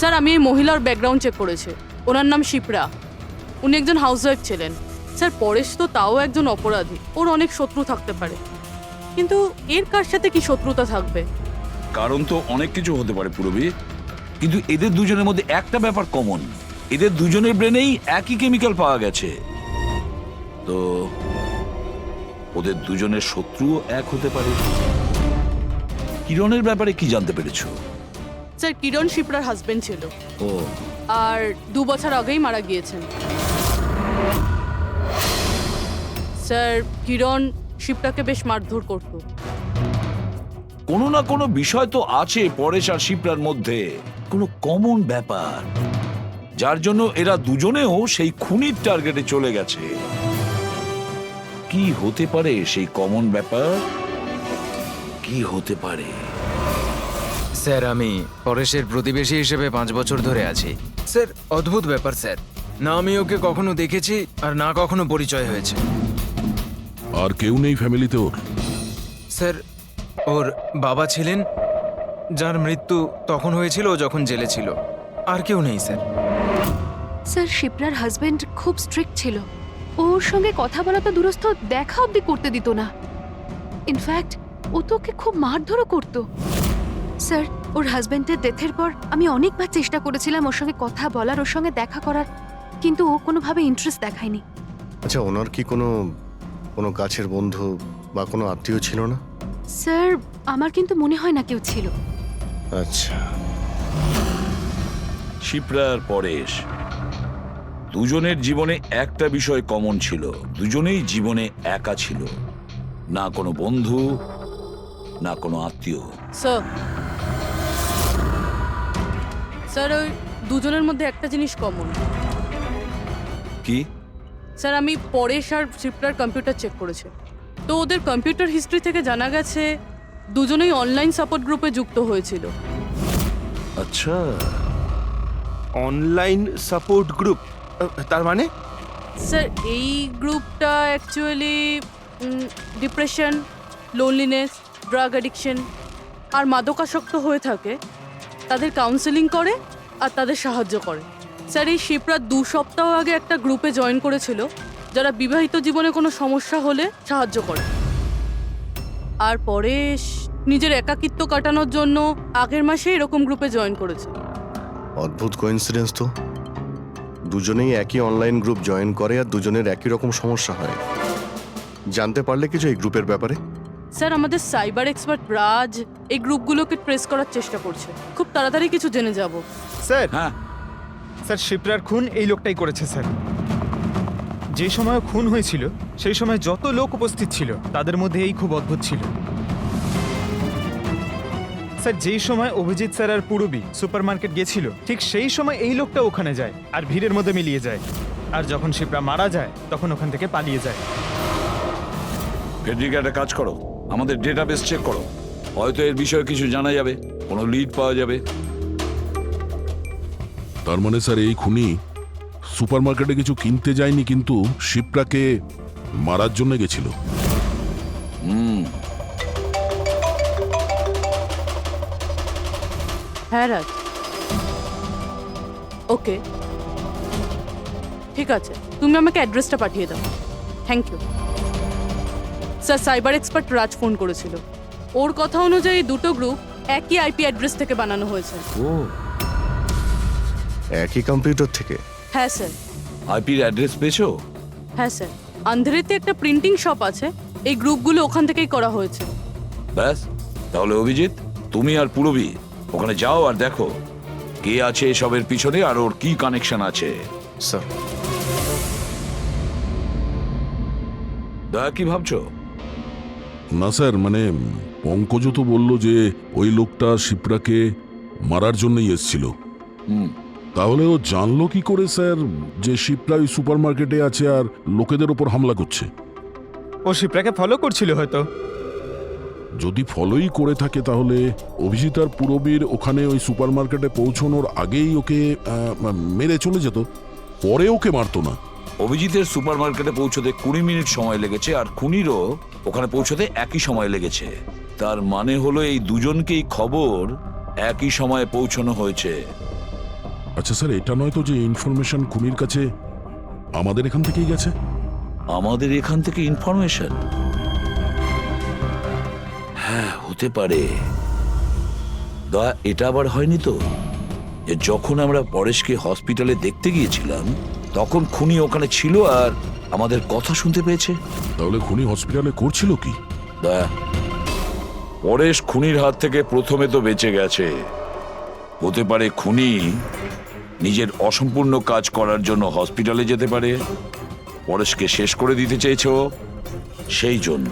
Sir আমি এই মহিলার ব্যাকগ্রাউন্ড চেক করেছি। ওনার নাম শিপ্রা। উনি একজন হাউসওয়াইফ ছিলেন। স্যার পরেশ তো তাও একজন অপরাধী, ওর অনেক শত্রু থাকতে পারে, কিন্তু এর কার সাথে কি শত্রুতা থাকবে? কারণ তো অনেক কিছু হতে পারে পুরবী, কিন্তু এদের দুজনের মধ্যে একটা ব্যাপার কমন, এদের দুজনের ব্রেনেই একই কেমিক্যাল পাওয়া গেছে। তো ওদের দুজনের শত্রুও এক হতে পারে। কিরণের ব্যাপারে কি জানতে পেরেছো? স্যার কিরণ শিপ্রার হাজবেন্ড ছিল, ও আর 2 বছর আগেই মারা গিয়েছেন। স্যার কিরণ শিপ্রাকে বেশ মারধর করতো। কোনো না কোনো বিষয় তো আছে পরেশ আর শিপ্রার মধ্যে, কোনো কমন ব্যাপার, যার জন্য এরা দুজনেও সেই খুনির টার্গেটে চলে গেছে। কি হতে পারে সেই কমন ব্যাপার? কি হতে পারে? স্যার আমি পরেশের প্রতিবেশী হিসেবে 5 বছর ধরে আছি। স্যার অদ্ভুত ব্যাপার স্যার, না আমি ওকে কখনো দেখেছি আর না কখনো পরিচয় হয়েছে। আর কেউ নেই ফ্যামিলিতে ওর? স্যার ওর বাবা ছিলেন, যার মৃত্যু তখন হয়েছিল যখন জেলে ছিল। আর কেউ নেই স্যার। স্যার শিপ্রার হাজবেন্ড খুব স্ট্রিক্ট ছিল। ওর সঙ্গে কথা বলা তো দূরস্থ, দেখা অবধি করতে দিত না। ইনফ্যাক্ট ও তো ওকে খুব মারধরও করতো। স্যার ওর হাজবেন্ডের ডেথের পর আমি অনেকবার চেষ্টা করেছিলাম ওর সঙ্গে কথা বলার, ওর সঙ্গে দেখা করার, কিন্তু ও কোনোভাবে ইন্টারেস্ট দেখায়নি। আচ্ছা, ওনার কি কোনো কোনো কাছের বন্ধু বা কোনো আত্মীয় ছিল না? স্যার আমার কিন্তু মনে হয় না কেউ ছিল। আচ্ছা, শিপ্রা আর পরেশ দুজনের জীবনে একটা বিষয় কমন ছিল, দুজনেই জীবনে একা ছিল, না কোনো বন্ধু না কোনো আত্মীয়। স্যার ওই দুজনের মধ্যে একটা জিনিস কমন। কি? স্যার আমি পরেশ আর শিপ্রার কম্পিউটার চেক করেছি, তো ওদের কম্পিউটার হিস্ট্রি থেকে জানা গেছে দুজনেই অনলাইন সাপোর্ট গ্রুপে যুক্ত হয়েছিল। আচ্ছা, অনলাইন সাপোর্ট গ্রুপ, তার মানে? স্যার এই গ্রুপটা actually depression, loneliness, drug addiction আর মাদকাসক্ত হয়ে থাকে তাদের কাউন্সেলিং করে আর তাদের সাহায্য করে। স্যার এই শিপ্রা 2 সপ্তাহ আগে একটা গ্রুপে জয়েন করেছিল যারা বিবাহিত জীবনে কোনো সমস্যা হলে সাহায্য করে। আর পরেশ নিজের একাকিত্ব কাটানোর জন্য আগের মাসে এরকম গ্রুপে জয়েন করেছে। অদ্ভুত কোইন্সিডেন্স তো। দুজনেই একই অনলাইন গ্রুপ জয়েন করে আর দুজনের একই রকম সমস্যা হয়। জানতে পারলে কিছু এই গ্রুপের ব্যাপারে? স্যার আমাদের সাইবার এক্সপার্ট রাজ এই গ্রুপগুলোকে ট্রেস করার চেষ্টা করছে, খুব তাড়াতাড়ি কিছু জেনে যাব। স্যার হ্যাঁ স্যার শিপ্রার খুন এই লোকটাই করেছে স্যার। যে সময় খুন হয়েছিল সেই সময় যত লোক উপস্থিত ছিল তাদের মধ্যে এই খুব অদ্ভুত ছিল। স্যার যেই সময় অভিজিৎ স্যার আর পূরবী সুপার মার্কেট গেছিল ঠিক সেই সময় এই লোকটা ওখানে যায় আর ভিড়ের মধ্যে মিলিয়ে যায়, আর যখন শিপ্রা মারা যায় তখন ওখান থেকে পালিয়ে যায়। ফেডরিকা, একটা কাজ করো, আমাদের ডেটাবেস চেক করো, হয়তো এর বিষয়ে কিছু জানা যাবে, কোনো লিড পাওয়া যাবে। তার মানে স্যার এই খুনি সুপারমার্কেটে কিছু কিনতে যায়নি, কিন্তু শিপ্রাকে মারার জন্য গেছিল। হ্যাঁ রাজ, ওকে ঠিক আছে, তুমি আমাকে অ্যাড্রেসটা পাঠিয়ে দাও। Thank you sir. Cyber expert Raj phone করেছিল, ওর কথা অনুযায়ী 2টো গ্রুপ একই আইপি অ্যাড্রেস থেকে বানানো হয়েছে। ও, একই কম্পিউটার থেকে? হ্যাঁ স্যার। আইপির অ্যাড্রেস পেয়েছো? হ্যাঁ স্যার, আন্ধ্রেতে একটা প্রিন্টিং শপ আছে, এই গ্রুপগুলো ওখান থেকেই করা হয়েছে। ব্যাস, তাহলে অভিজিৎ তুমি আর পূরবী ওখানে যাও আর দেখো কে আছে এসবের পিছনে আর ওর কি কানেকশন আছে। স্যার, দয়া, কি ভাবছো? না স্যার, মানে পঙ্কজ তো বলল যে ওই লোকটা শিপ্রাকে মারার জন্যই এসেছিল। তাহলে ও জানলো কি করে স্যার যে শিপ্রা ওই সুপারমার্কেটে আছে আর লোকেদের ওপর হামলা করছে? ও শিপ্রাকে ফলো করছিল হয়তো। যদি ফলোই করে থাকে তাহলে অভিজিৎ আর পূরবীর ওখানে ওই সুপারমার্কেটে পৌঁছানোর আগেই ওকে মেরে চলে যেত, পরে ওকে মারতো না। অভিজিতের সুপারমার্কেটে পৌঁছতে 20 মিনিট সময় লেগেছে আর খুনিরও ওখানে পৌঁছতে একই সময় লেগেছে। তার মানে হলো এই দুজনকেই খবর একই সময়ে পৌঁছানো হয়েছে। আচ্ছা স্যার, এটা নয় তো যে ইনফরমেশন খুনির কাছে আমাদের এখান থেকেই গেছে? আমাদের এখান থেকে ইনফরমেশন? হ্যাঁ, হতে পারে। দয়া, এটা আবার হয়নি তো যে যখন আমরা পরেশকে হসপিটালে দেখতে গিয়েছিলাম তখন খুনি ওখানে ছিল আর আমাদের কথা শুনতে পেয়েছে? তাহলে খুনি হসপিটালে করছিল কি? দয়া, পরেশ খুনির হাত থেকে প্রথমে তো বেঁচে গেছে। হতে পারে খুনি নিজের অসম্পূর্ণ কাজ করার জন্য হসপিটালে যেতে পারে, পরেশকে শেষ করে দিতে চেয়েছে ও, সেই জন্য।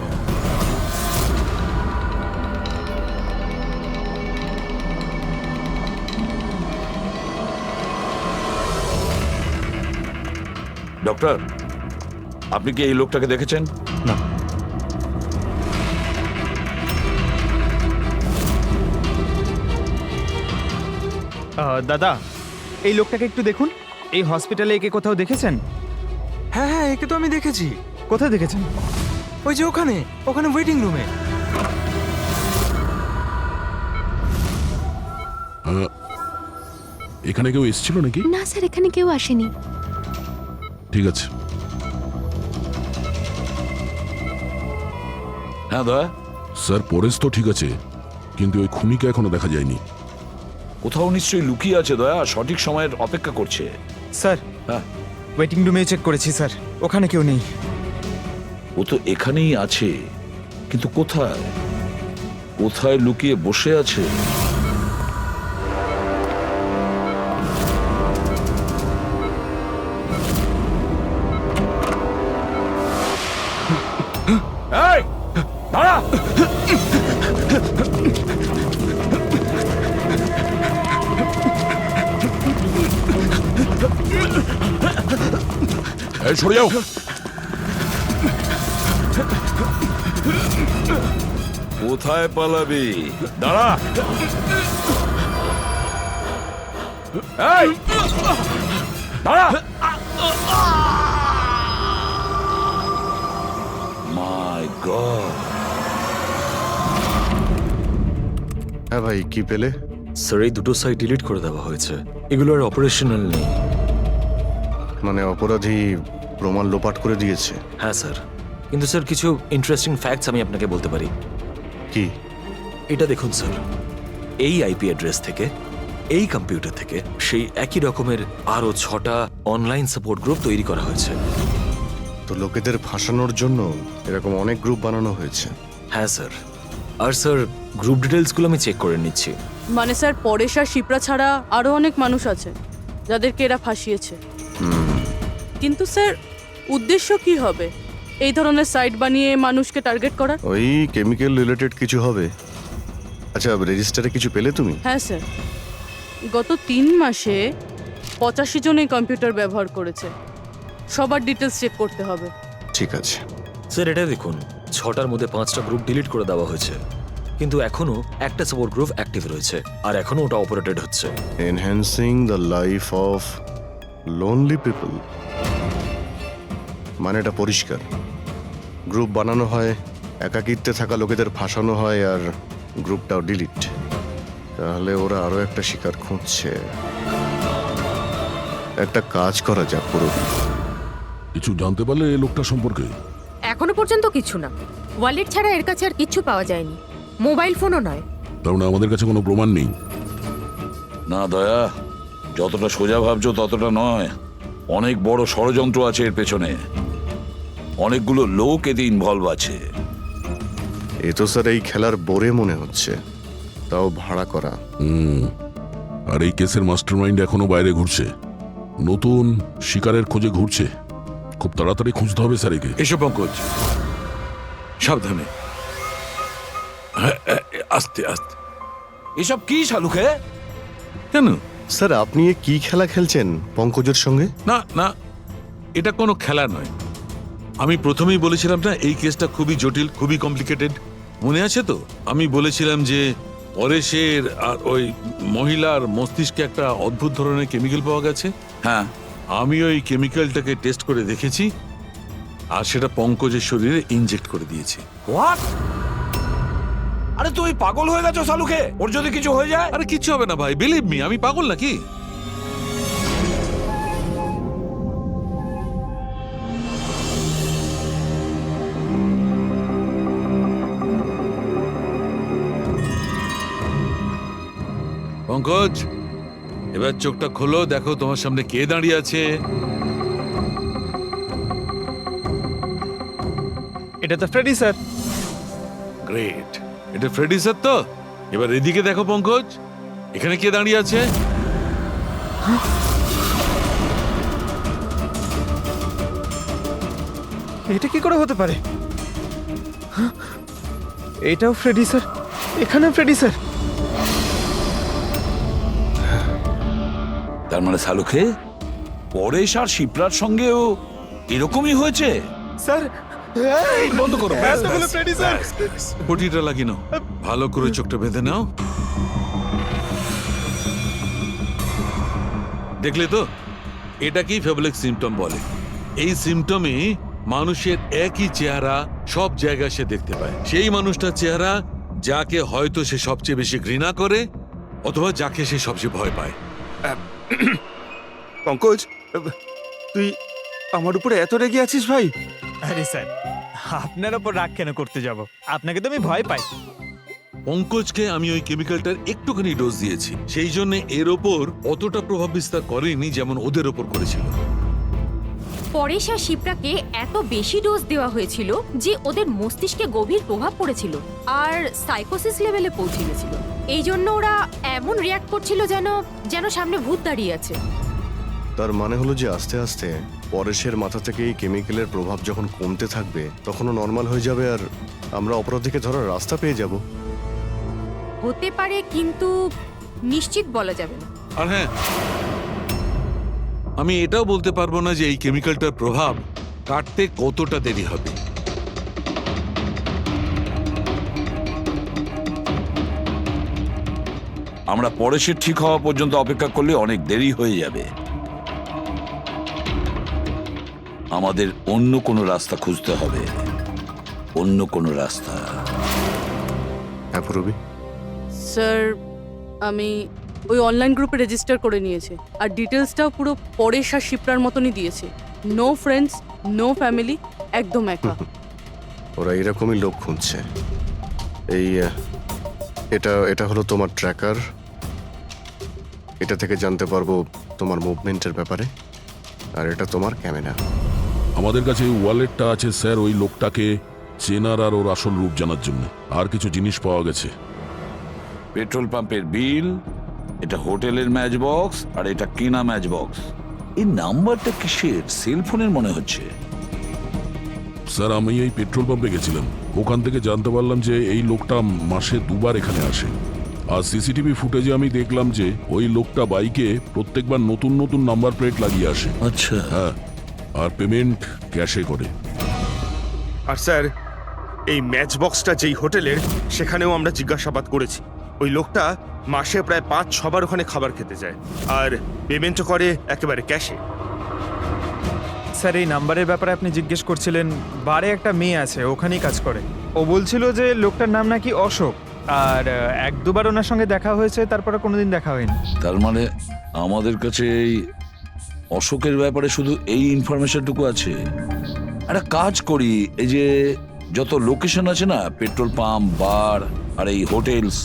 ডক্টর, আপনি কি এই লোকটাকে দেখেছেন? না। দাদা, এই লোকটাকে একটু দেখুন। এই হসপিটালে একে কোথাও দেখেছেন? হ্যাঁ হ্যাঁ, একে তো আমি দেখেছি। কোথায় দেখেছেন? ওই যে ওখানে, ওখানে ওয়েটিং রুমে। এখানে কেউ এসেছিল নাকি? না স্যার, এখানে কেউ আসেনি। ঠিক আছে। হ্যাঁ দয়া, স্যার, পরেশ তো ঠিক আছে, কিন্তু ওই খুনিকে এখনো দেখা যায়নি। কোথাও নিশ্চয়ই লুকিয়ে আছে দয়া, সঠিক সময়ের অপেক্ষা করছে। স্যার, হ্যাঁ, ওয়েটিং রুমে চেক করেছি স্যার, ওখানে কেউ নেই। ও তো এখানেই আছে, কিন্তু কোথায়? কোথায় লুকিয়ে বসে আছে? এই, দাঁড়া! এই, সরে যাও। কোথায় পালাবি? দাঁড়া! এই, দাঁড়া! মাই গড! হ্যাঁ ভাই, কি পেলে? স্যার, এই দুটো সাইট ডিলিট করে দেওয়া হয়েছে। এগুলো আর অপারেশনাল নেই। মানে অপরাধী প্রমাণ লোপাট করে দিয়েছে? হ্যাঁ স্যার, কিন্তু স্যার কিছু ইন্টারেস্টিং ফ্যাক্টস আমি আপনাকে বলতে পারি। কি? এটা দেখুন স্যার, এই আইপি অ্যাড্রেস থেকে, এই কম্পিউটার থেকে সেই একই রকমের আরও 6টা অনলাইন সাপোর্ট গ্রুপ তৈরি করা হয়েছে। তো লোকেদের ফাঁসানোর জন্য এরকম অনেক গ্রুপ বানানো হয়েছে? হ্যাঁ স্যার, আর স্যার গ্রুপ ডিটেলসগুলো আমি চেক করে নিচ্ছি। মানে স্যার, পরেশ আর শিপ্রা ছাড়া আরও অনেক মানুষ আছে যাদেরকে এরা ফাঁসিয়েছে। কিন্তু স্যার, উদ্দেশ্য কি হবে এই ধরনের সাইট বানিয়ে মানুষকে টার্গেট করার? ওই কেমিক্যাল রিলেটেড কিছু হবে। আচ্ছা, রেজিস্টারে কিছু পেলে তুমি? হ্যাঁ স্যার, গত 3 মাসে 85 জন এই কম্পিউটার ব্যবহার করেছে। সবার ডিটেলস চেক করতে হবে। ঠিক আছে। স্যার, এটা দেখুন, 6টার মধ্যে 5টা গ্রুপ ডিলিট করে দেওয়া হয়েছে, কিন্তু এখনো একটা সাপোর্ট গ্রুপ অ্যাক্টিভ রয়েছে আর এখনো ওটা অপারেটেড হচ্ছে। Enhancing the life of lonely people, মানে এটা পরিষ্কার। গ্রুপ বানানো হয়, একাকিত্বে থাকা লোকেদের ফাঁসানো হয়, আর গ্রুপটাও ডিলিট। তাহলে ওরা আরো একটা শিকার খুঁজছে। একটা কাজ করা যাক পুরো। কিছু জানতে পারলে এই লোকটা সম্পর্কে? এখনো পর্যন্ত কিছু না। ওয়ালেট ছাড়া এর কাছে আর কিচ্ছু পাওয়া যায়নি, মোবাইল ফোনও নয়। তার মানে আমাদের কাছে কোনো প্রমাণ নেই? না দয়া, যতটা সোজা ভাবছো ততটা নয়। অনেক বড় ষড়যন্ত্র আছে এর পেছনে, অনেকগুলো লোক এতে ইনভলভ আছে। এ তো স্যার এই খেলার বোরে মনে হচ্ছে, তাও ভাড়া করা। আর এই কেসের মাস্টারমাইন্ড এখনো বাইরে ঘুরছে, নতুন শিকারের খোঁজে ঘুরছে। খুব তাড়াতাড়ি খুঁজতে হবে স্যার একে। এসব পঙ্কজ, সাবধানে, আস্তে আস্তে। এসব কি শালুকে? কেন? স্যার, আপনি এ কি খেলা খেলছেন পঙ্কজের সঙ্গে? না না, এটা কোনো খেলা নয়। আমি প্রথমেই বলেছিলাম না, এই কেসটা খুবই জটিল, খুবই কমপ্লিকেটেড। মনে আছে তো? আমি বলেছিলাম যে পরেশের আর ওই মহিলার মস্তিষ্কে একটা অদ্ভুত ধরনের কেমিক্যাল পাওয়া গেছে। হ্যাঁ, আমি ওই কেমিক্যালটাকে টেস্ট করে দেখেছি আর সেটা পঙ্কজের শরীরে ইনজেক্ট করে দিয়েছি। হোয়াট? আরে তুমি পাগল হয়ে গেছো শালুকে? ওর যদি কিছু হয়ে যায়? আরে কিচ্ছু হবে না ভাই, বিলিভ মি, আমি পাগল নাকি? পঙ্কজ, এবার চোখটা খোলো, দেখো তোমার সামনে কে দাঁড়িয়ে আছে। এটা তো ফ্রেডি স্যার। গ্রেট, এটা ফ্রেডি স্যার তো? এবার এদিকে দেখো পঙ্কজ, এখানে কে দাঁড়িয়ে আছে? এটা কি করে হতে পারে? হ্যাঁ, এটাও ফ্রেডি স্যার, এখানেও ফ্রেডি স্যার। তার মানে শালুকে পরেশ আর শিপ্রার সঙ্গেও এরকমই হয়েছে। স্যার বন্ধ করো, এতগুলো ফ্রেডি স্যার। পটিটা লাগিয়ে নাও, ভালো করে চোখটা বেঁধে নাও। দেখলে তো, এটাকেই ফেবলিক সিমটম বলে। এই সিমটমে মানুষের একই চেহারা সব জায়গায় সে দেখতে পায়। সেই মানুষটার চেহারা যাকে হয়তো সে সবচেয়ে বেশি ঘৃণা করে, অথবা যাকে সে সবচেয়ে ভয় পায়। পঙ্কজ, তুই আমার উপরে এত রেগে আছিস ভাই? আরে স্যার, আপনার ওপর রাগ কেন করতে যাব? আপনাকে তো আমি ভয় পাই। পঙ্কজকে আমি ওই কেমিক্যালটার একটুখানি ডোজ দিয়েছি, সেই জন্য এর ওপর অতটা প্রভাব বিস্তার করেনি যেমন ওদের ওপর করেছিল। পরেশ আর শিপ্রাকে এত বেশি ডোজ দেওয়া হয়েছিল যে ওদের মস্তিষ্কে গভীর প্রভাব পড়েছিল আর সাইকোসিস লেভেলে পৌঁছে গেছিল। এই জন্য ওরা এমন রিয়াক্ট করছিল যেন যেন সামনে ভূত দাঁড়িয়ে আছে। তার মানে হলো যে আস্তে আস্তে পরেশের মাথা থেকে এই কেমিক্যালের প্রভাব যখন কমতে থাকবে তখনও নর্মাল হয়ে যাবে আর আমরা অপরাধীকে ধরার রাস্তা পেয়ে যাব। হতে পারে, কিন্তু নিশ্চিত বলা যাবে না। আর হ্যাঁ, আমি এটাও বলতে পারবো না যে এই কেমিক্যালটার প্রভাব কাটতে কতটা দেরি হবে। আমরা পরেশের ঠিক হওয়া পর্যন্ত অপেক্ষা করলে অনেক দেরি হয়ে যাবে। আমাদের অন্য কোনো রাস্তা খুঁজতে হবে, অন্য কোনো রাস্তা। হ্যাঁ পূরবী, স্যার আমি ওই অনলাইন গ্রুপে রেজিস্টার করে নিয়েছি আর ডিটেলসটাও পুরো পরেশ আর শিপ্রার মতনই দিয়েছি। নো ফ্রেন্ডস, নো ফ্যামিলি, একদম একা। ওরা এরকমই লোক খুঁজছে। এই এটা এটা হলো তোমার ট্র্যাকার। এটা থেকে জানতে পারবো তোমার মুভমেন্টের ব্যাপারে। আর এটা তোমার ক্যামেরা। আমাদের কাছে এই ওয়ালেটটা আছে স্যার, ওই লোকটাকে চেনার আর ওর আসল রূপ জানার জন্য। আর কিছু জিনিস পাওয়া গেছে। পেট্রোল পাম্পের বিল, এটা হোটেলের ম্যাচ বক্স, আর এটা কেনা ম্যাচ বক্স। এই নাম্বারটা কিসের? সেলফোনের মনে হচ্ছে। স্যার আমি এই পেট্রোল পাম্পে গেছিলাম, ওখান থেকে জানতে পারলাম যে এই লোকটা মাসে 2 বার এখানে আসে। আর সিসিটিভি ফুটেজে আমি দেখলাম যে ওই লোকটা বাইকে প্রত্যেকবার নতুন নতুন নাম্বার প্লেট লাগিয়ে আসে। আচ্ছা, হ্যাঁ, আর পেমেন্ট ক্যাশে করে। আর স্যার, এই ম্যাচ বক্সটা যেই হোটেলের, সেখানেও আমরা জিজ্ঞাসাবাদ করেছি। ওই লোকটা মাসে প্রায় 5-6 বার ওখানে খাবার খেতে যায় আর পেমেন্টও করে একেবারে ক্যাশে। স্যার এই নাম্বারের ব্যাপারে আপনি জিজ্ঞেস করছিলেন, বারে একটা মেয়ে আছে ওখানেই কাজ করে। ও বলছিল যে লোকটার নাম নাকি অশোক, আর 1-2 বার ওনার সঙ্গে দেখা হয়েছে, তারপরে কোনোদিন দেখা হয়নি। তার মানে আমাদের কাছে এই অশোকের ব্যাপারে শুধু এই ইনফরমেশনটুকু আছে। একটা কাজ করি, এই যে যত লোকেশন আছে না, পেট্রোল পাম্প, বার আর এই হোটেলস,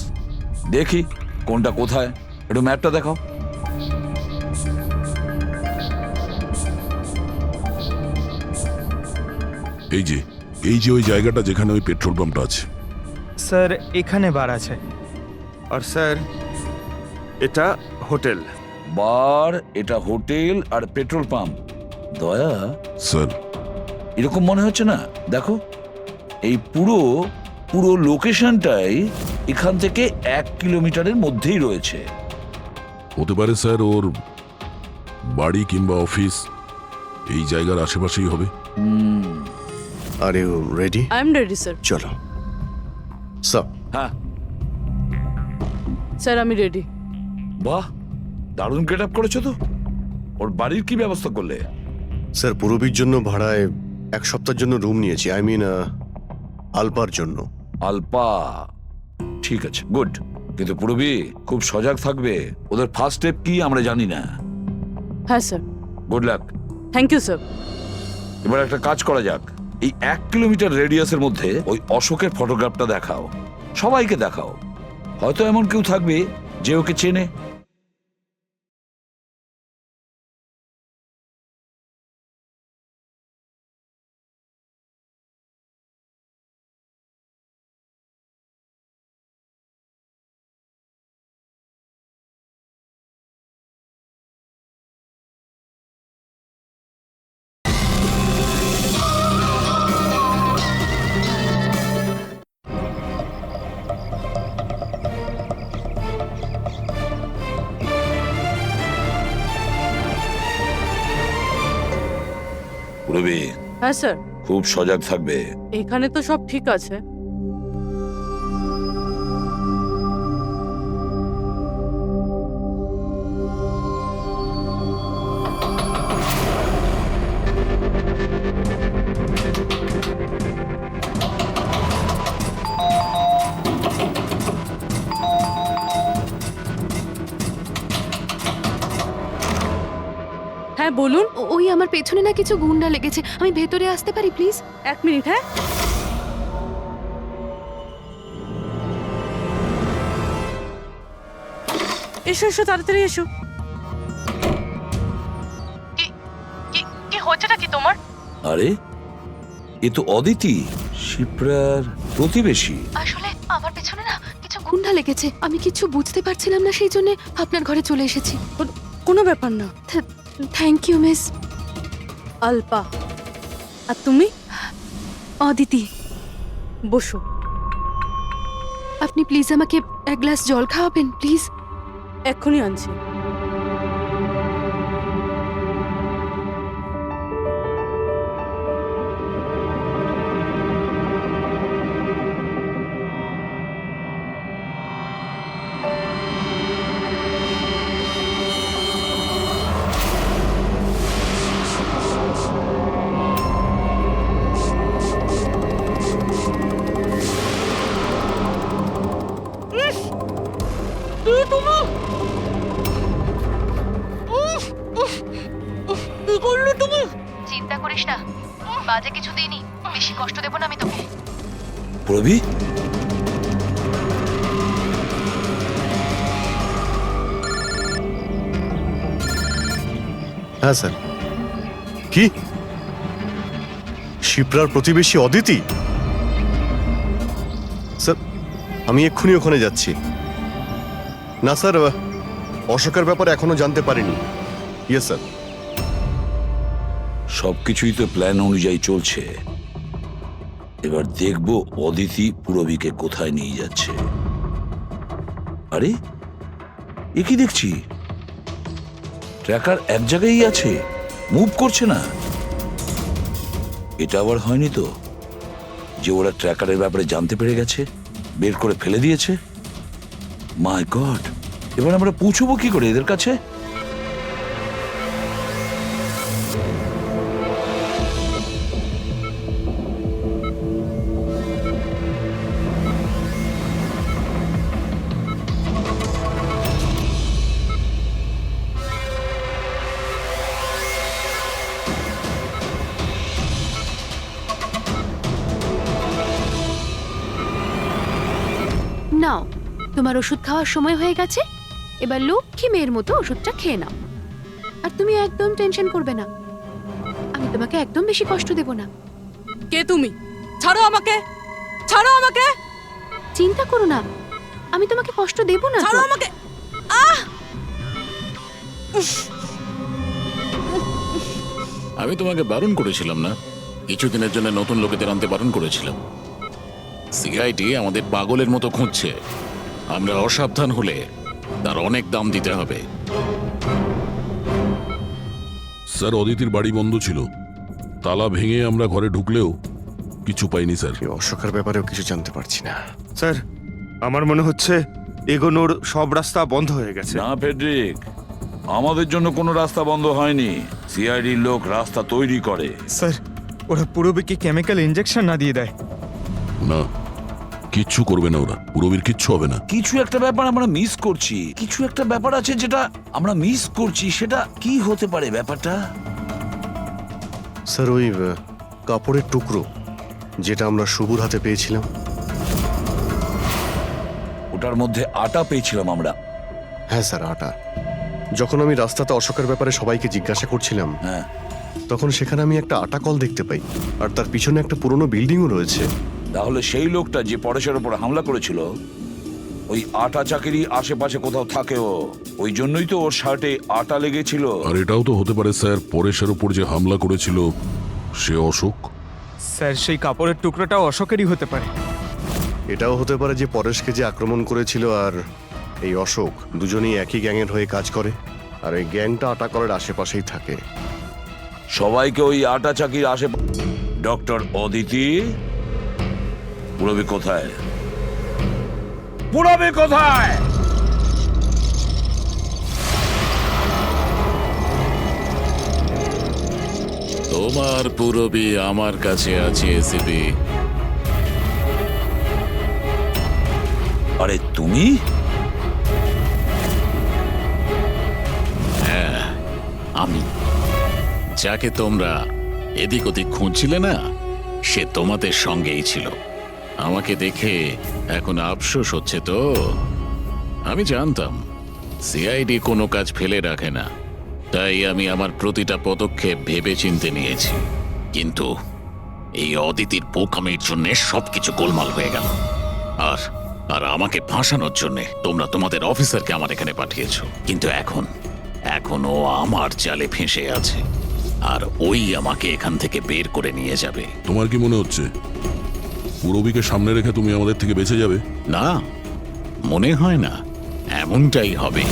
দেখি কোনটা কোথায়। একটু ম্যাপটা দেখাও। এই যে ওই জায়গাটা যেখানে ওই পেট্রোল পাম্পটা আছে। স্যার এখানে বার আছে। আর স্যার, এটা হোটেল। বার, এটা হোটেল আর পেট্রোল পাম্প। দয়া, স্যার এরকম মনে হচ্ছে না? দেখো, এই পুরো লোকেশনটাই এখান থেকে 1 কিলোমিটারের মধ্যেই রয়েছে। হতে পারে স্যার ওর বাড়ি কিংবা অফিস এই জায়গার আশেপাশেই হবে। Are you ready? I am ready sir. চলো স্যার। হ্যাঁ স্যার আমি রেডি। বাহ, দারুণ গেট আপ করেছো তো। ওর বাড়ির কি ব্যবস্থা করলে? স্যার পূরবীর জন্য ভাড়ায় 1 সপ্তাহের জন্য রুম নিয়েছি। আই মিন আলপার জন্য। আলপা, ঠিক আছে, গুড। কিন্তু পূরবী খুব সজাগ থাকবে। ওদের ফার্স্ট স্টেপ কি আমরা জানি না। হ্যাঁ স্যার। Good luck. Thank you sir. এবার একটা কাজ করা যাক, এই 1 কিলোমিটার রেডিয়াসের মধ্যে ওই অশোকের ফটোগ্রাফটা দেখাও, সবাইকে দেখাও। হয়তো এমন কেউ থাকবে যে ওকে চেনে। রবি, হ্যাঁ স্যার, খুব সজাগ থাকবে। এখানে তো সব ঠিক আছে। হ্যাঁ বলুন। ওই আমার পেছনে না কিছু গুন্ডা লেগেছে, আমি ভেতরে আসতে পারি প্লিজ? 1 মিনিট। হ্যাঁ, এসো এসো, তাড়াতাড়ি এসো। কি হচ্ছেটা কি তোমার? আরে, এ তো অদিতি, শিপ্রার প্রতিবেশী। আসলে আমার পেছনে না কিছু গুন্ডা লেগেছে, আমি কিছু বুঝতে পারছিলাম না, সেই জন্য আপনার ঘরে চলে এসেছি। কোনো ব্যাপার না। Thank you miss. আলপা, আর তুমি? অদিতি। বসো। আপনি প্লিজ আমাকে এক গ্লাস জল খাওয়াবেন প্লিজ? এক্ষুনি আনছি। চিন্তা করিস না, বাজে কিছু দিইনি, বেশি কষ্ট দেব না আমি তোকে। প্রবি, হ্যাঁ স্যার। কি শিপ্রার প্রতিবেশী অদিতি? স্যার, আমি এক্ষুনি ওখানে যাচ্ছি। না স্যার, অশোকের ব্যাপারে এখনো জানতে পারিনি। Yes sir. সবকিছুই তো প্ল্যান অনুযায়ী চলছে। এবার দেখব অদিতি পুরবীকে কোথায় নিয়ে যাচ্ছে। আরে, এ কি দেখছি? ট্র্যাকার এক জায়গায় আছে, মুভ করছে না। এটা আবার হয়নি তো যে ওরা ট্র্যাকারের ব্যাপারে জানতে পেরে গেছে, বের করে ফেলে দিয়েছে? মাই গড, এবার আমরা পৌঁছবো কি করে এদের কাছে? নাও, তোমার ওষুধ খাওয়ার সময় হয়ে গেছে, এবার লক্ষ্মী মেয়ের মতো ওষুধটা খেয়ে নাও। আর তুমি একদম টেনশন করবে না, আমি তোমাকে একদম বেশি কষ্ট দেব না। কে তুমি? ছাড়ো আমাকে, ছাড়ো আমাকে, চিন্তা করো না, আমি তোমাকে কষ্ট দেব না। ছাড়ো তো। আমাকে। আমি তোমাকে বারণ করেছিলাম না? কিছুদিনের জন্য নতুন লোকেদের আনতে বারণ করেছিলাম। সিআইডি আমাদের পাগলের মতো খুঁজছে, আমরা অসাবধান হলে তার অনেক দাম দিতে হবে। স্যার, অদিতির বাড়ি বন্ধ ছিল, তালা ভেঙে আমরা ঘরে ঢুকলেও কিছু পাইনি স্যার। এই অশোকের ব্যাপারেও কিছু জানতে পারছি না। স্যার, আমার মনে হচ্ছে এগোনোর সব রাস্তা বন্ধ হয়ে গেছে। না ফেডরিক, আমাদের জন্য কোনো রাস্তা বন্ধ হয়নি। সিআইডির লোক রাস্তা তৈরি করে। স্যার, ওরা পুরোবিকে কেমিক্যাল ইনজেকশন না দিয়ে দেয়? না, কিচ্ছু করবে না ওরা, পুরবীর কিচ্ছু হবে না। কিছু একটা ব্যাপার আমরা মিস করছি, কিছু একটা ব্যাপার আছে যেটা আমরা মিস করছি। সেটা কি হতে পারে ব্যাপারটা? স্যার, ওই কাপড়ের টুকরো যেটা আমরা শুভর হাতে পেয়েছিলাম। ওটার মধ্যে আটা পেয়েছিলাম আমরা, হ্যাঁ স্যার, আটা। যখন আমি রাস্তাতে অশোকের ব্যাপারে সবাইকে জিজ্ঞাসা করছিলাম, হ্যাঁ, তখন সেখানে আমি একটা আটা কল দেখতে পাই, আর তার পিছনে একটা পুরনো বিল্ডিংও রয়েছে। তাহলে সেই লোকটা যে পরেশের উপর হামলা করেছিল ওই আটা চাকিরি আশেপাশে কোথাও থাকে ও, ওই জন্যই তো ওর শার্টে আটা লেগেছিল। আর এটাও তো হতে পারে স্যার, পরেশের উপর যে হামলা করেছিল সে অশোক। স্যার সেই কাপড়ের টুকরোটাও অশোকেরই হতে পারে। এটাও হতে পারে যে পরেশকে যে আক্রমণ করেছিল আর এই অশোক দুজনেই একই গ্যাংয়ের হয়ে কাজ করে, আর এই গ্যাংটা আটা কলের আশেপাশেই থাকে। সবাইকে ওই আটা চাকির ডক্টর অদিতি, পুরবি কোথায়? পুরবি কোথায়? তোমার পুরবি আমার কাছে আছে এসিপি। আরে তুমি? হ্যাঁ, আমি। যাকে তোমরা এদিক ওদিক খুঁজছিলে না, সে তোমাদের সঙ্গেই ছিল। আমাকে দেখে এখন আফসোস হচ্ছে তো? আমি জানতাম সিআইডি কোনো কাজ ফেলে রাখে না, তাই আমি আমার প্রতিটা পদক্ষেপ ভেবে চিন্তে নিয়েছি। কিন্তু এই অদিতির বোকামির জন্য সবকিছু গোলমাল হয়ে গেল। আর আর আমাকে ফাঁসানোর জন্য তোমরা তোমাদের অফিসারকে আমার এখানে পাঠিয়েছো। কিন্তু এখন ও আমার জালে ফেঁসে আছে, আর ওই আমাকে এখান থেকে বের করে নিয়ে যাবে। তোমার কি মনে হচ্ছে পুরবীকে সামনে রেখে তুমি আমাদের থেকে বেঁচে যাবে? না, মনে হয় না। এমনটাই হবে।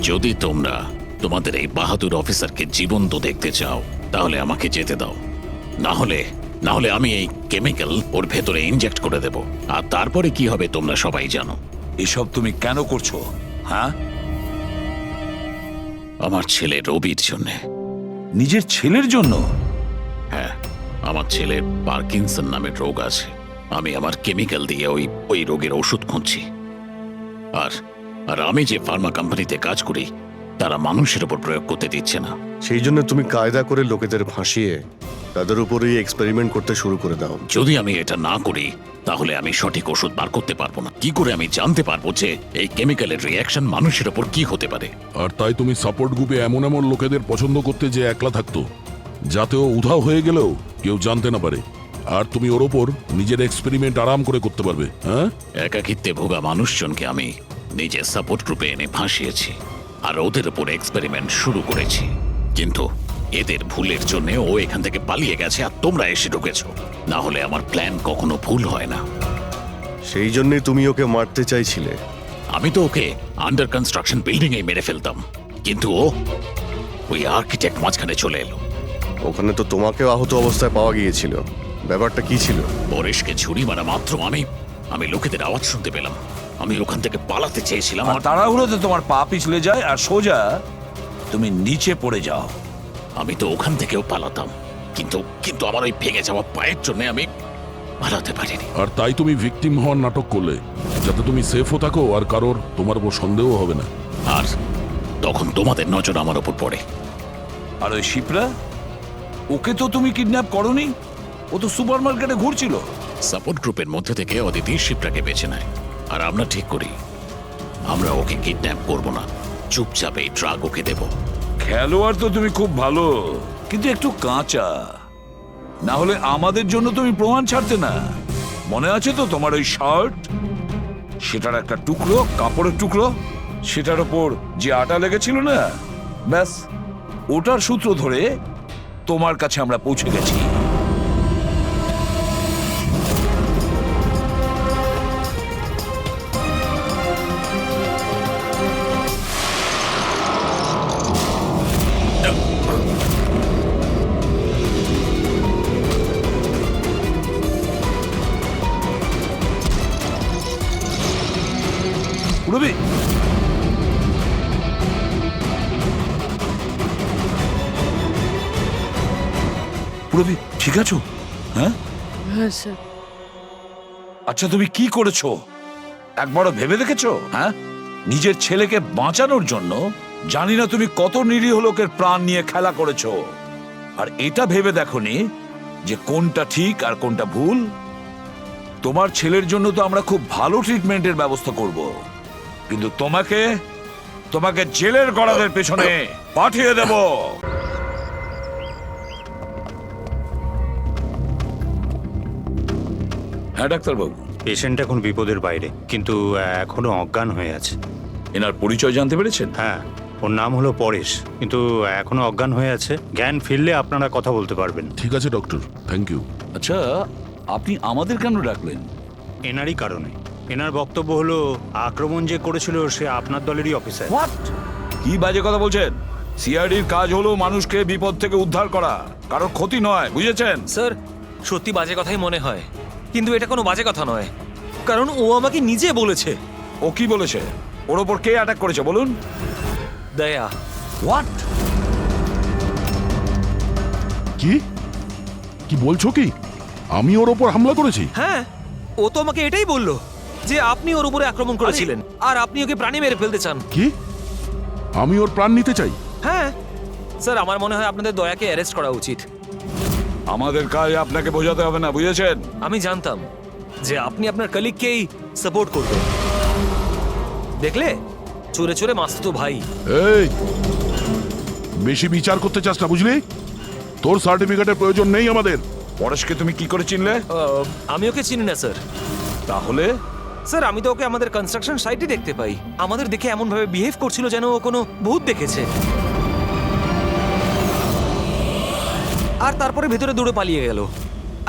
যদি তোমরা তোমাদের এই বাহাদুর অফিসারকে জীবন্ত দেখতে চাও, তাহলে আমাকে যেতে দাও। না হলে আমি এই কেমিক্যাল ওর ভেতরে ইনজেক্ট করে দেব, আর তারপরে কি হবে তোমরা সবাই জানো। এসব তুমি কেন করছো? হ্যাঁ, আমার ছেলে রবির জন্য। নিজের ছেলের জন্য? হ্যাঁ, আমার ছেলের পার্কিনসন নামের রোগ আছে। আমি আমার কেমিক্যাল দিয়ে ওই রোগের ওষুধ খুঁজছি। আর আমি যে ফার্মা কোম্পানিতে কাজ করি, তারা মানুষের উপর প্রয়োগ করতে দিচ্ছে না। সেই জন্য তুমি কায়দা করে লোকেদের ফাঁসিয়ে তাদের উপরেই এক্সপেরিমেন্ট করতে শুরু করে দাও। যদি আমি এটা না করি, তাহলে আমি সঠিক ওষুধ বার করতে পারবো না। কি করে আমি জানতে পারবো যে এই কেমিক্যালের রিয়াকশন মানুষের উপর কি হতে পারে? আর তাই তুমি সাপোর্ট গ্রুপে এমন এমন লোকেদের পছন্দ করতে যে একলা থাকতো, যাতে ও উধাও হয়ে গেলেও কেউ জানতে না পারে, আর তুমি ওর ওপর নিজের এক্সপেরিমেন্ট আরাম করে করতে পারবে। হ্যাঁ, একাকিত্বে ভোগা মানুষজনকে আমি নিজের সাপোর্ট গ্রুপে এনে ফাঁসিয়েছি, আর ওদের উপর এক্সপেরিমেন্ট শুরু করেছি। কিন্তু এদের ভুলের জন্য ও এখান থেকে পালিয়ে গেছে, আর তোমরা এসে ঢুকেছো। না হলে আমার প্ল্যান কখনো ভুল হয় না। সেই জন্যই তুমি ওকে মারতে চাইছিলে। আমি তো ওকে আন্ডার কনস্ট্রাকশন বিল্ডিং এ মেরে ফেলতাম, কিন্তু ওই আর্কিটেক্ট মাঝখানে চলে এলো। ওখানে তো তোমাকেও আহত অবস্থায় পাওয়া গিয়েছিল। ব্যাপারটা কি ছিল? পরেশকে ছুরি মারা মাত্র আমি লোকেদের আওয়াজ শুনতে পেলাম। আমি ওখান থেকে পালাতে চেয়েছিলাম, আর তাড়াহুড়োতে তোমার পা পিছলে যায় আর সোজা তুমি নিচে পড়ে যাও। আমি তো ওখান থেকেও পালাতাম, কিন্তু আমার ওই ভেঙে যাওয়া পায়ের জন্য আমি পালাতে পারিনি। আর তাই তুমি ভিকটিম হওয়ার নাটক করলে, যাতে তুমি সেফও থাকো আর কারোর তোমার উপর সন্দেহ হবে না। আর তখন তোমাদের নজর আমার উপর পড়ে। আর ওই শিপ্রা, ওকে তো তুমি কিডন্যাপ করনি? ও তো সুপারমার্কেটে ঘুরছিল। সাপোর্ট গ্রুপের মধ্যে থেকে অদিতি শিপ্রাকে বেছে নেয়, আর আমরা ঠিক করি আমরা ওকে কিডন্যাপ করব না, চুপচাপ এই ড্রাগ ওকে দেব। খেলোয়াড় তো তুমি খুব ভালো, কিন্তু একটু কাঁচা। না হলে আমাদের জন্য তুমি প্রমাণ ছাড়তে না। মনে আছে তো তোমার ওই শার্ট, সেটার একটা টুকরো, কাপড়ের টুকরো, সেটার ওপর যে আটা লেগেছিল না, ব্যাস ওটার সূত্র ধরে তোমার কাছে আমরা পৌঁছে গেছি। রবি, রবি ঠিক আছো? হ্যাঁ হ্যাঁ স্যার। আচ্ছা, তুমি কি করেছো একবারও ভেবে দেখেছো? হ্যাঁ, নিজের ছেলেকে বাঁচানোর জন্য জানি না তুমি কত নিরীহ লোকের প্রাণ নিয়ে খেলা করেছো, আর এটা ভেবে দেখোনি যে কোনটা ঠিক আর কোনটা ভুল। তোমার ছেলের জন্য তো আমরা খুব ভালো ট্রিটমেন্টের ব্যবস্থা করব, কিন্তু তোমাকে তোমাকে জেলের গড়াদের পেছনে পাঠিয়ে দেব। হ্যাঁ ডাক্তারবাবু, পেশেন্ট এখন বিপদের বাইরে, কিন্তু এখনো অজ্ঞান হয়ে আছে। এনার পরিচয় জানতে পেরেছেন? হ্যাঁ, ওর নাম হলো পরেশ, কিন্তু এখনো অজ্ঞান হয়ে আছে। জ্ঞান ফিরলে আপনারা কথা বলতে পারবেন। ঠিক আছে ডক্টর, থ্যাংক ইউ। আচ্ছা, আপনি আমাদের কেন ডাকলেন? এনারই কারণে। এনার বক্তব্য হলো আক্রমণ যে করেছিল সে আপনার দলেরই অফিসার। হোয়াট? কি বাজে কথা বলছেন? সিআইডির কাজ হলো মানুষকে বিপদ থেকে উদ্ধার করা, কারো ক্ষতি নয়, বুঝেছেন? স্যার, সত্যি বাজে কথাই মনে হয়, কিন্তু এটা কোনো বাজে কথা নয়, কারণ ও আমাকে নিজে বলেছে। ও কি বলেছে? ওর ওপর কে অ্যাটাক করেছে বলুন? দয়া। হোয়াট? কি কি বলছো কি? আমি ওর ওপর হামলা করেছি? হ্যাঁ, ও তো আমাকে এটাই বললো যে আপনি ওর উপরে আক্রমণ করেছিলেন আর আপনি ওকে প্রাণে মেরে ফেলতে চান। কি? আমি ওর প্রাণ নিতে চাই? হ্যাঁ স্যার, আমার মনে হয় আপনাদের দয়াকে অ্যারেস্ট করা উচিত। আমাদের কাজ আপনাকে বোঝাতে হবে না, বুঝেছেন? আমি জানতাম যে আপনি আপনার কলিগকেই সাপোর্ট করবেন। দেখলে, চোরে চোরে মাস্তুতো ভাই। এই, বেশি বিচার করতে চাস না, বুঝলি? তোর সার্টিফিকেটের প্রয়োজন নেই আমাদের। পরেশকে তুমি কি করে চিনলে? আমি ওকে চিনি না স্যার। তাহলে? স্যার, আমি তো ওকে আমাদের কনস্ট্রাকশন সাইটে দেখতে পাই। আমাদের দেখে এমন ভাবে বিহেভ করছিল যেন ও কোনো ভূত দেখেছে, আর তারপরে ভেতরে দৌড়ে পালিয়ে গেল।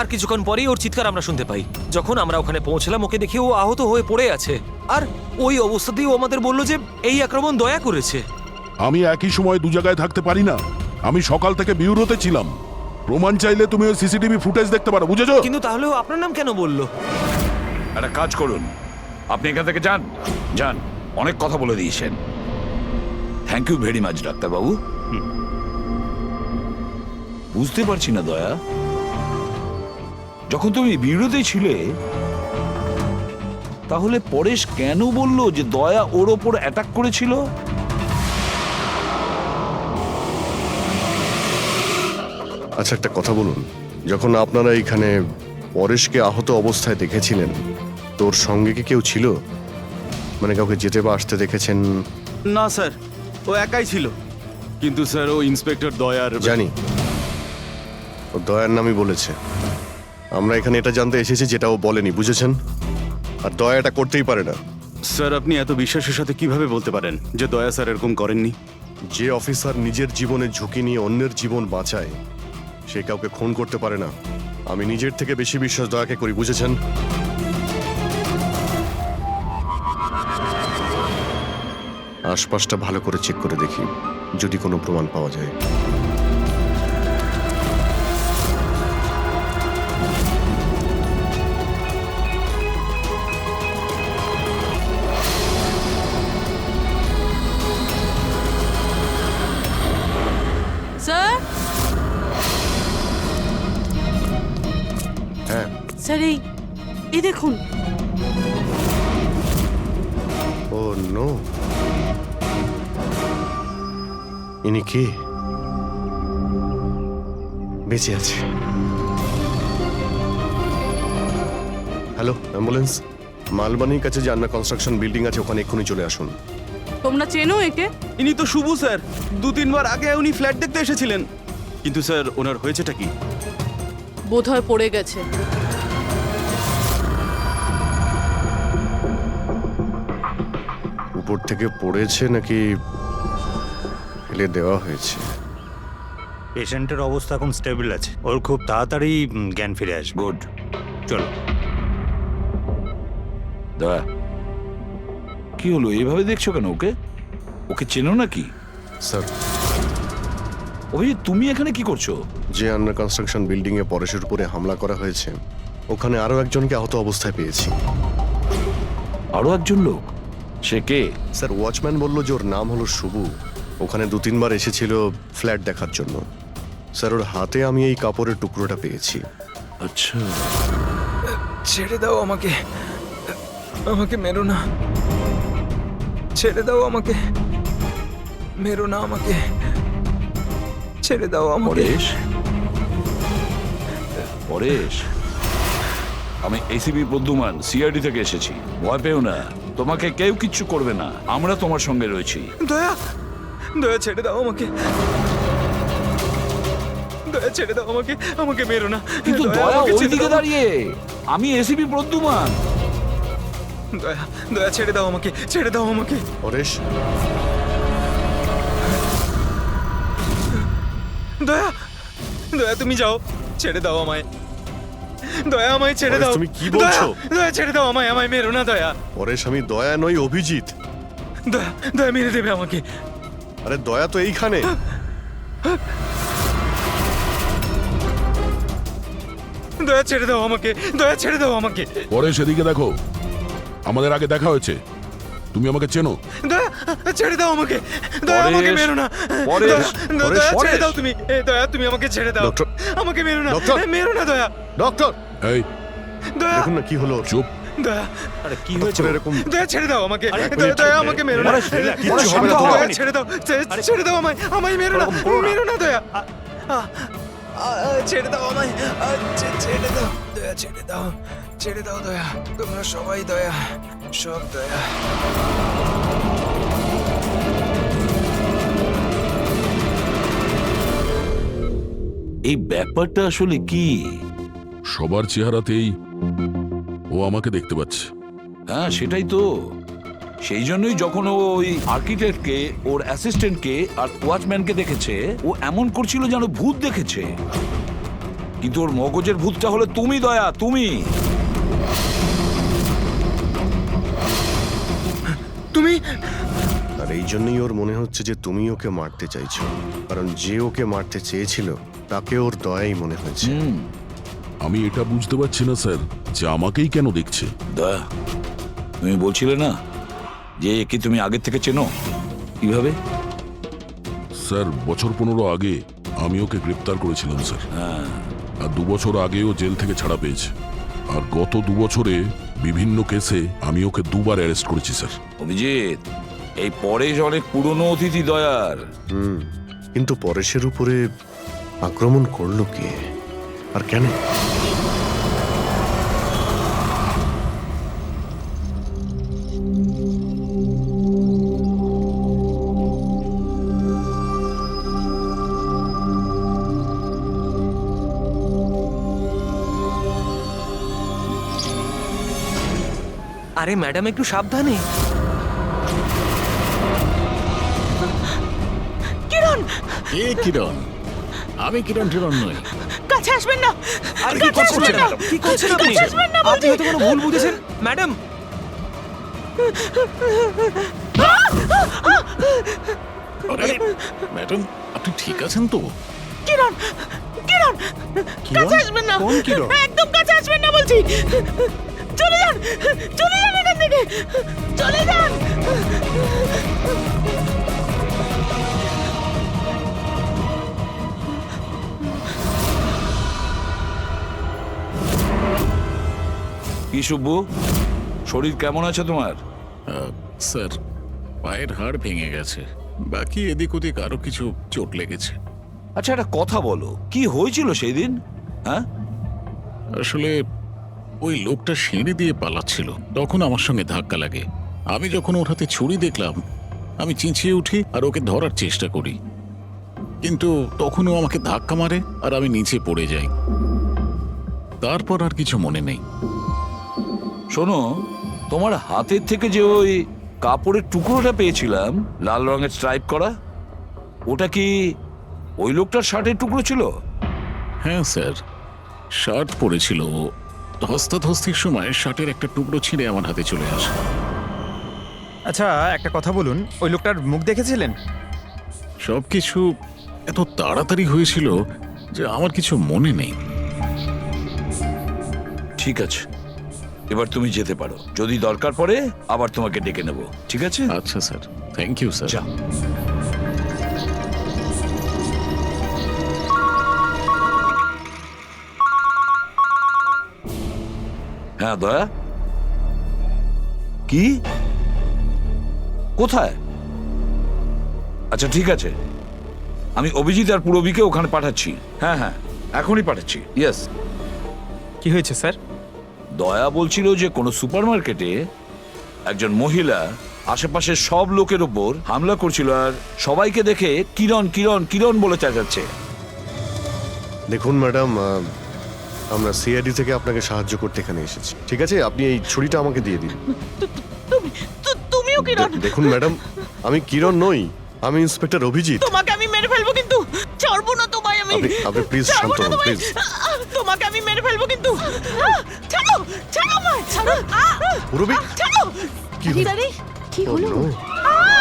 আর কিছুক্ষণ পরেই ওর চিৎকার আমরা শুনতে পাই। যখন আমরা ওখানে পৌঁছলাম, ওকে দেখে ও আহত হয়ে পড়ে আছে, আর ওই অবস্থাতেই ও আমাদের বলল যে এই আক্রমণ দয়া করেছে। আমি একই সময় দু জায়গায় থাকতে পারি না। আমি সকাল থেকে বিউরোতে ছিলাম। প্রমাণ চাইলে তুমি ওই সিসিটিভি ফুটেজ দেখতে পারো, বুঝেছো? কিন্তু তাহলে ও আপনার নাম কেন বললো? একটা কাজ করুন, আপনি এখান থেকে যান। যান, অনেক কথা বলে দিয়েছেন। থ্যাংক ইউ ভেরি মাচ ডাক্তারবাবু। বুঝতে পারছি না দয়া, যখন তুমি বিরোধী ছিলে তাহলে পরেশ কেন বলল যে দয়া ওর ওপর অ্যাটাক করেছিল? আচ্ছা, একটা কথা বলুন, যখন আপনারা এখানে পরেশকে আহত অবস্থায় দেখেছিলেন, তোর সঙ্গে কি কেউ ছিল? মানে কাউকে যেতে বা আসতে দেখেছেন? না স্যার, ও একাই ছিল। কিন্তু স্যার, ও ইন্সপেক্টর দয়ার। জানি, ও দয়ার নামই বলেছে। আমরা এখানে এটা জানতে এসেছি যেটা ও বলেনি, বুঝেছেন? আর দয়া এটা করতেই পারে না। স্যার, আপনি এত বিশ্বাসের সাথে কিভাবে বলতে পারেন যে দয়া স্যার এরকম করেননি? যে অফিসার নিজের জীবনের ঝুঁকি নিয়ে অন্যের জীবন বাঁচায়, সে কাউকে খুন করতে পারে না। আমি নিজের থেকে বেশি বিশ্বাস দয়াকে করি, বুঝেছেন? আশপাশটা ভালো করে চেক করে দেখি, যদি কোনো প্রমাণ পাওয়া যায়। স্যার, হ্যাঁ স্যার, এই দেখুন। ও নো, ইনি কে? বেঁচে আছে। Hello, ambulance. মালবানির কাছে যে আন্না কনস্ট্রাকশন বিল্ডিং আছে, ওখানে এক্ষুনি চলে আসুন। তোমরা চেনো একে? ইনি তো শুভ স্যার। 2-3 বার আগে উনি ফ্ল্যাট দেখতে এসেছিলেন। কিন্তু স্যার, ওনার হয়েছেটা কি? বোধহয় পড়ে গেছে। উপর থেকে পড়েছে নাকি ফেলে দেওয়া হয়েছে? পেশেন্টের অবস্থা এখন স্টেবল আছে, ওর খুব তাড়াতাড়ি জ্ঞান ফিরে আসবে। গুড। চলো। দয়া, কি হলো? এইভাবে দেখছো কেন ওকে? ওকে চেনো নাকি? স্যার, অভিজিৎ, তুমি এখানে কি করছো? যে আন্ডার কনস্ট্রাকশন বিল্ডিং এ পরেশের উপরে হামলা করা হয়েছে, ওখানে আরো একজনকে আহত অবস্থায় পেয়েছি। আরো একজন লোক? সে কে? স্যার, ওয়াচম্যান বলল যে ওর নাম হলো শুভ। ওখানে 2-3 বার এসেছিল ফ্ল্যাট দেখার জন্য। স্যার, ওর হাতে আমি এই কাপড়ের টুকরোটা পেয়েছি। আচ্ছা, ছেড়ে দাও আমাকে, আমাকে মেরো না, ছেড়ে দাও আমাকে, মেরো না আমাকে, ছেড়ে দাও আমাকে। পরেশ, পরেশ, আমি এসিপি প্রদ্যুমান সিআইডি থেকে এসেছি। ভয় পেও না, তোমাকে কেউ কিচ্ছু করবে না, আমরা তোমার সঙ্গে রয়েছি। দয়া দয়া ছেড়ে দাও আমাকে, দয়া ছেড়ে দাও আমাকে, আমাকে মেরো না। কিন্তু দয়া, দয়া আমাকে ওই ছেড়ে দিকে দাও। দাঁড়িয়ে, আমি এসিপি প্রদ্যুমান। দয়া দয়া ছেড়ে দাও আমাকে, ছেড়ে দাও আমাকে। পরেশ, দয়া দয়া তুমি যাও, ছেড়ে দাও আমায়। দয়া আমায় ছেড়ে পরেশ, দাও। তুমি কি বলছো? দয়া, দয়া ছেড়ে দাও আমায়, আমায় মেরো না দয়া। পরেশ আমি দয়া নই, অভিজিৎ। দয়া দয়া মেরে দেবে আমাকে। আরে দয়া তো এইখানে। দয়া ছেড়ে দাও আমাকে, দয়া ছেড়ে দাও আমাকে। পরে সেদিকে দেখো, আমাদের আগে দেখা হয়েছে, তুমি আমাকে চেনো। দয়া ছেড়ে দাও আমাকে, দয়া আমাকে পরেশ, মেরো না। পরেশ, দয়া, পরেশ, দয়া ছেড়ে পরেশ। দাও তুমি, দয়া তুমি আমাকে ছেড়ে দাও। ডক্টর, আমাকে মেরো না, ডক্টর। মেরো না দয়া। ডক্টর, এই দয়া দেখুন না কি হলো ওর। চুপ। দয়া আরে কি হঠাৎ হয়েছে করে ওর? এরকম দয়া ছেড়ে দাও আমাকে, আরে, দয়া দয়া আমাকে মেরো না। পরেশ, কিচ্ছু হবে না দয়া তোমার। ছেড়ে দাও, ছেড়ে দাও আমায়, আমায় মেরো না, মেরো না দয়া। ছেড়ে দাও আমায়, ছেড়ে দাও দয়া, ছেড়ে দাও, ছেড়ে দাও দয়া। তোমরা সবাই দয়া, সব দয়া। এই ব্যাপারটা আসলে কি? সবার চেহারাতেই ও আমাকে দেখতে পাচ্ছে। হ্যাঁ সেটাই তো, সেই জন্যই যখন ও ওই আর্কিটেক্টকে, ওর অ্যাসিস্ট্যান্টকে আর ওয়াচম্যানকে দেখেছে, ও এমন করছিল যেন ভূত দেখেছে। কিন্তু ওর মগজের ভূতটা হলো তুমি দয়া, তুমি। তুমি আর এই জন্যই ওর মনে হচ্ছে যে তুমি ওকে মারতে চাইছো, কারণ যে ওকে মারতে চেয়েছিল তাকে ওর দয়াই মনে হয়েছে। আমি এটা বুঝতে পারছি না স্যার, যে আমাকেই কেন দেখছে। দয়া, তুমি বলছিলে না যে একে তুমি আগের থেকে চেনো? কিভাবে? স্যার, বছর 15 আগে আমি ওকে গ্রেপ্তার করেছিলাম স্যার। আর 2 বছর আগেও জেল থেকে ছাড়া পেয়েছে। আর গত 2 বছরে বিভিন্ন কেসে আমি ওকে 2 বার অ্যারেস্ট করেছি স্যার। অভিজিৎ, এই পরেশ অনেক পুরনো অতিথি দয়ার। কিন্তু পরেশের উপরে আক্রমণ করলো কে আর কেন? আরে ম্যাডাম একটু সাবধানে। কিরণ! এ কিরণ, আমি কিরণ টিরণ নই। কাছে আসবেন না। আরে কি করছেন ম্যাডাম? কি করছেন আপনি? আপনি হয়তো কোনো ভুল বুঝেছেন ম্যাডাম। আরে ম্যাডাম, আপনি ঠিক আছেন তো? কিরণ, কিরণ, কাছে আসবেন না। কোন কিরণ? একদম কাছে আসবেন না বলছি। চলে যান, চলে যান এখান থেকে, চলে যান। কি শুভ্বু, শরীর কেমন আছে তোমার? স্যার, পায়ের হাড় ভেঙে গেছে, বাকি এদিক ওদিক আরো কিছু চোট লেগেছে। আচ্ছা একটা কথা বলো, কি হয়েছিল সেই দিন? হ্যাঁ, আসলে ওই লোকটা সিঁড়ি দিয়ে পালাচ্ছিল, তখন আমার সঙ্গে ধাক্কা লাগে। আমি যখন ওর হাতে ছুরি দেখলাম, আমি চিঁচিয়ে উঠি আর ওকে ধরার চেষ্টা করি, কিন্তু তখনও আমাকে ধাক্কা মারে আর আমি নিচে পড়ে যাই। তারপর আর কিছু মনে নেই। শোনো, তোমার হাতের থেকে যে ওই কাপড়ের টুকরোটা পেয়েছিলাম লাল রঙের স্ট্রাইপ করা, ওটা কি ওই লোকটার শার্টের টুকরো ছিল? হ্যাঁ স্যার, শার্ট পরেছিল। ধস্তাধস্তির সময় শার্টের একটা টুকরো ছিঁড়ে আমার হাতে চলে আসে। আচ্ছা একটা কথা বলুন, ওই লোকটার মুখ দেখেছিলেন? সবকিছু এত তাড়াতাড়ি হয়েছিল যে আমার কিছু মনে নেই। ঠিক আছে, এবার তুমি যেতে পারো, যদি দরকার পড়ে আবার তোমাকে ডেকে নেব, ঠিক আছে? আচ্ছা স্যার, থ্যাংক ইউ স্যার। যা। হ্যাঁ দয়া, কি? কোথায়? আচ্ছা ঠিক আছে, আমি অভিজিৎ আর পুরবীকে ওখানে পাঠাচ্ছি। হ্যাঁ হ্যাঁ, এখনই পাঠাচ্ছি। ইয়েস। কি হয়েছে স্যার? দয়া বলছিল যে কোনো সুপারমার্কেটে একজন মহিলা আশেপাশের সব লোকের ওপর হামলা করছিল আর সবাইকে দেখে কিরণ কিরণ কিরণ বলে চেঁচাচ্ছে। দেখুন ম্যাডাম, আমরা সিআইডি থেকে আপনাকে সাহায্য করতে এখানে এসেছি। ঠিক আছে, আপনি এই ছুরিটা আমাকে দিয়ে দিন। তুমিও কিরণ? দেখুন ম্যাডাম, আমি কিরণ নই, আমি ইন্সপেক্টর অভিজিৎ। তোমাকে আমি মেরে ফেলবো কিন্তু, ছাড়বো না তোমায় আমি। আপনি প্লিজ শান্ত হন প্লিজ। তোমাকে আমি মেরে ফেলবো কিন্তু। ছাড়ো, ছাড়ো আমায়, ছাড়ো। পুরবি, ছাড়ো। কি হলো? কি হলো? Oh, no!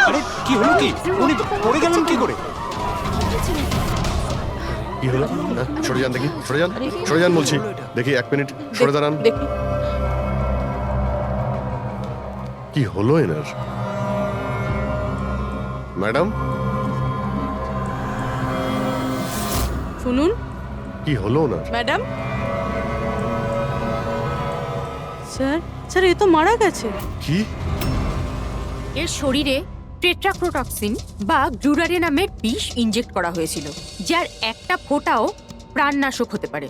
আরে কি হলো কি? উনি পড়ে গেলেন কি করে? কি হলো? হ্যাঁ, সরে যান দেখি, সরে যান, সরে যান বলছি। দেখি 1 মিনিট সরে দাঁড়ান। দেখি কি হলো এনার? ম্যাডাম, শুনুন কি হলো ওনার? ম্যাডাম। স্যার, স্যার এ তো মারা গেছে। কি? এর শরীরে টেট্রাক্রোটক্সিন বা গ্লুরারে নামের বিষ ইনজেক্ট করা হয়েছিল, যার একটা ফোঁটাও প্রাণনাশক হতে পারে।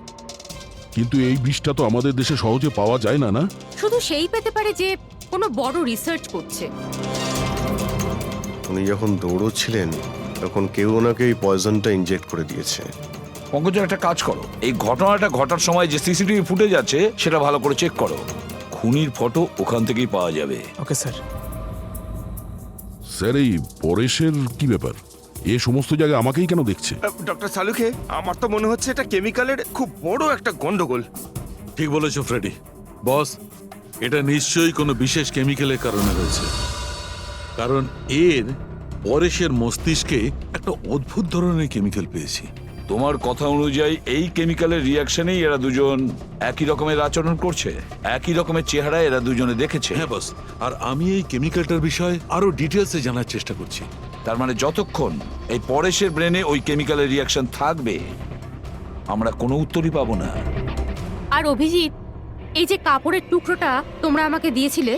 কিন্তু এই বিষটা তো আমাদের দেশে সহজে পাওয়া যায় না, না? শুধু সেই পেতে পারে যে কোনো বড় রিসার্চ করছে। উনি যখন দৌড়চ্ছিলেন তখন কেউ ওনাকে এই পয়জনটা ইনজেক্ট করে দিয়েছে। পঙ্কজ, একটা কাজ করো, এই ঘটনাটা ঘটার সময় যে সিসিটিভি ফুটেজ আছে সেটা ভালো করে চেক করো। খুনির ফটো ওখান থেকেই পাওয়া যাবে। Okay sir. স্যার, এই পরেশের কি ব্যাপার? এ সমস্ত জায়গায় আমাকেই কেন দেখছে? ডক্টর সালুকে, আমার তো মনে হচ্ছে এটা কেমিক্যালের খুব বড় একটা গন্ডগোল। ঠিক বলেছো ফ্রেডি। বস, এটা নিশ্চয়ই কোনো বিশেষ কেমিক্যালের কারণে হয়েছে, কারণ এর পরেশের মস্তিষ্কে একটা অদ্ভুত ধরনের কেমিক্যাল পেয়েছি। তোমার কথা অনুযায়ী এই কেমিক্যালের রিয়াকশনেই এরা দুজন একই রকমের আচরণ করছে, একই রকমের চেহারা এরা দুজনে দেখেছে। হ্যাঁ বস, আর আমি এই কেমিক্যালটার বিষয়ে আরো ডিটেলসে জানার চেষ্টা করছি। তার মানে যতক্ষণ এই পরেশের ব্রেনে ওই কেমিক্যালের রিয়াকশন থাকবে আমরা কোনো উত্তরই পাবো না। আর অভিজিৎ, এই যে কাপড়ের টুকরোটা তোমরা আমাকে দিয়েছিলে,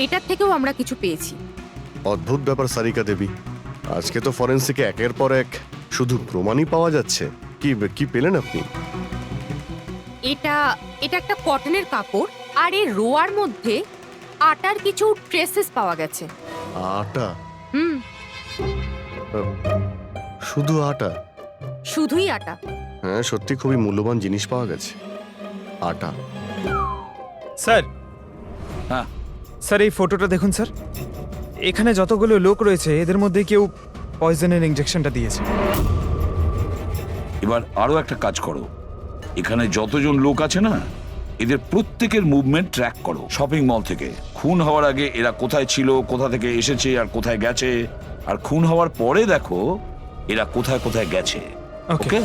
এটার থেকেও আমরা কিছু পেয়েছি। অদ্ভুত ব্যাপার সারিকা দেবী, আজকে তো ফরেন্সিকে একের পর এক শুধু প্রমাণই পাওয়া যাচ্ছে। কি কি পেলেন আপনি? এটা একটা কটনের কাপড়, আর এর রোয়ার মধ্যে আটার কিছু ট্রেসেস পাওয়া গেছে। আটা? হুম, শুধু আটা? শুধুই আটা। হ্যাঁ, সত্যি খুবই মূল্যবান জিনিস পাওয়া গেছে, আটা। স্যার, হ্যাঁ স্যার এই ফটোটা দেখুন স্যার। এখানে যতগুলো লোক রয়েছে এদের মধ্যে কেউ পয়জনের ইনজেকশনটা দিয়েছে। এবার আরো একটা কাজ করো, এখানে যতজন লোক আছে না এদের প্রত্যেকের মুভমেন্ট ট্র্যাক করো। শপিং মল থেকে খুন হওয়ার আগে এরা কোথায় ছিল, কোথা থেকে এসেছে আর কোথায় গেছে, আর খুন হওয়ার পরে দেখো এরা কোথায় কোথায় গেছে। ওকে। ওকে?